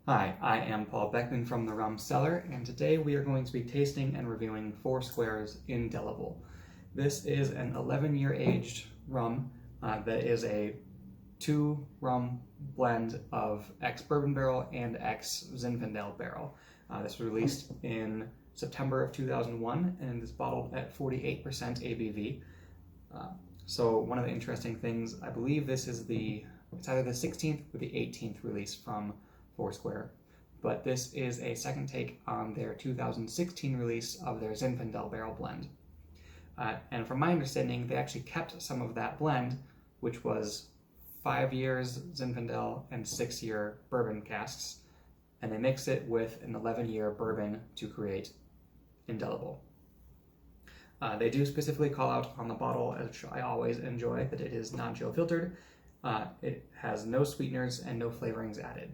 Hi, I am Paul Beckman from the Rum Cellar, and today we are going to be tasting and reviewing Foursquare's Indelible. This is an 11-year aged rum that is a 2-rum blend of ex-bourbon barrel and ex-Zinfandel barrel. This was released in September of 2001 and is bottled at 48% ABV. So one of the interesting things, I believe it's either the 16th or the 18th release from Foursquare, but this is a second take on their 2016 release of their Zinfandel barrel blend. And from my understanding, they actually kept some of that blend, which was 5 years Zinfandel and 6-year bourbon casks, and they mixed it with an 11-year bourbon to create Indelible. They do specifically call out on the bottle, which I always enjoy, that it is non-chill filtered. It has no sweeteners and no flavorings added.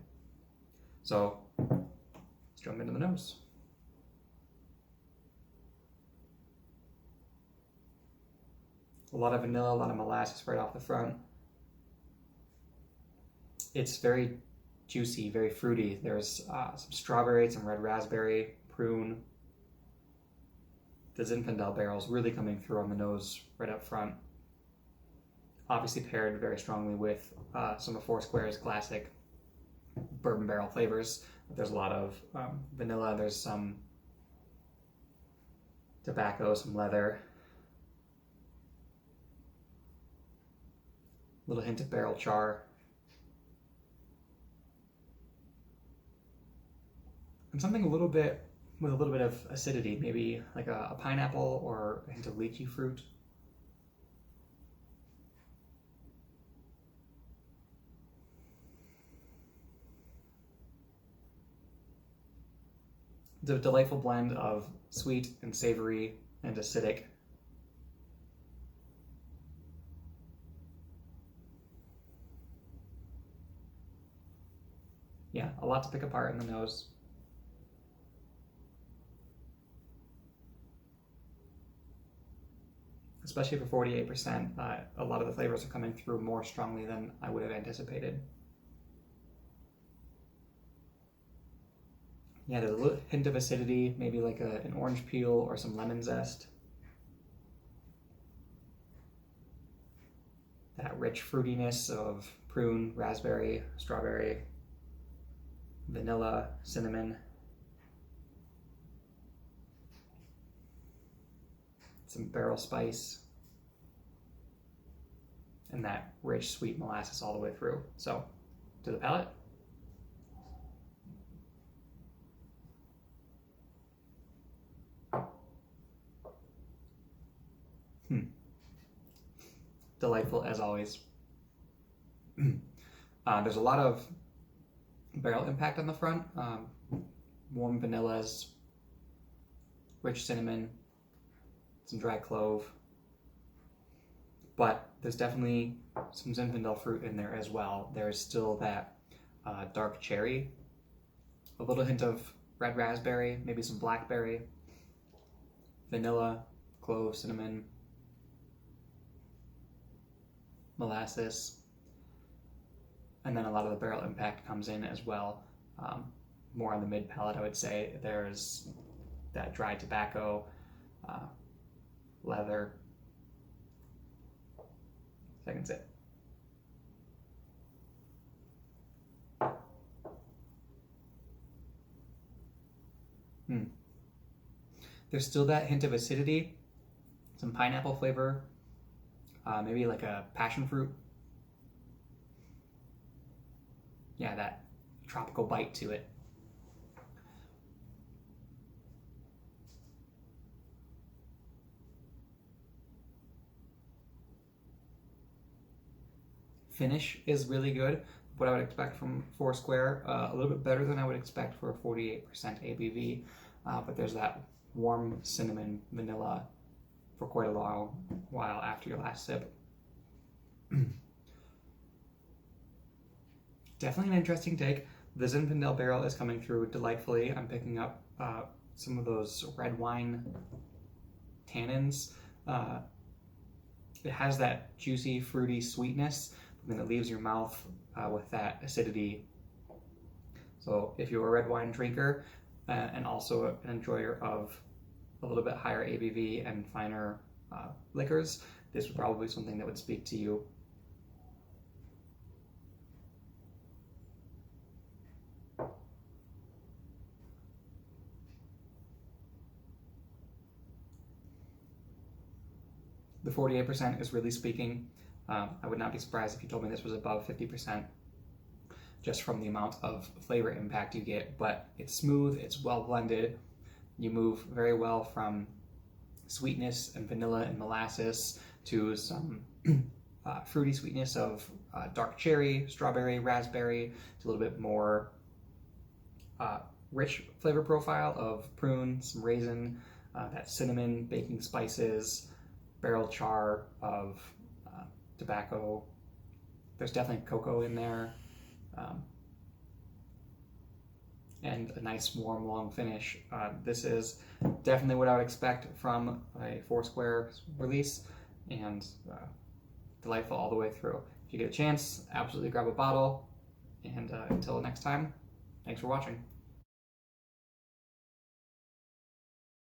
So let's jump into the nose. A lot of vanilla, a lot of molasses right off the front. It's very juicy, very fruity. There's some strawberry, some red raspberry, prune. The Zinfandel barrel is really coming through on the nose right up front. Obviously paired very strongly with some of Foursquare's classic bourbon barrel flavors. There's a lot of vanilla, there's some tobacco, some leather, a little hint of barrel char, and something with a little bit of acidity, maybe like a pineapple or a hint of lychee fruit. It's a delightful blend of sweet and savory and acidic. Yeah, a lot to pick apart in the nose. Especially for 48%, a lot of the flavors are coming through more strongly than I would have anticipated. Yeah, there's a little hint of acidity, maybe like an orange peel or some lemon zest. That rich fruitiness of prune, raspberry, strawberry, vanilla, cinnamon. Some barrel spice. And that rich, sweet molasses all the way through. So, to the palate. Delightful as always. There's a lot of barrel impact on the front. Warm vanillas, rich cinnamon, some dry clove. But there's definitely some Zinfandel fruit in there as well. There's still that dark cherry, a little hint of red raspberry, maybe some blackberry, vanilla, clove, cinnamon, molasses, and then a lot of the barrel impact comes in as well. More on the mid palate, I would say. There's that dried tobacco, leather. Second sip. There's still that hint of acidity, some pineapple flavor, maybe like a passion fruit. Yeah, that tropical bite to it. Finish is really good. What I would expect from Foursquare, a little bit better than I would expect for a 48% ABV, but there's that warm cinnamon vanilla for quite a long while after your last sip. Definitely an interesting take. The Zinfandel barrel is coming through delightfully. I'm picking up some of those red wine tannins. It has that juicy, fruity sweetness, and then it leaves your mouth with that acidity. So if you're a red wine drinker and also an enjoyer of a little bit higher ABV and finer liquors, this would probably be something that would speak to you. The 48% is really speaking. I would not be surprised if you told me this was above 50%, just from the amount of flavor impact you get, but it's smooth, it's well blended. You move very well from sweetness and vanilla and molasses to some fruity sweetness of dark cherry, strawberry, raspberry, to a little bit more rich flavor profile of prune, some raisin, that cinnamon, baking spices, barrel char of tobacco. There's definitely cocoa in there. And a nice warm long finish. This is definitely what I would expect from a Foursquare release, and delightful all the way through. If you get a chance, absolutely grab a bottle, and until next time, thanks for watching.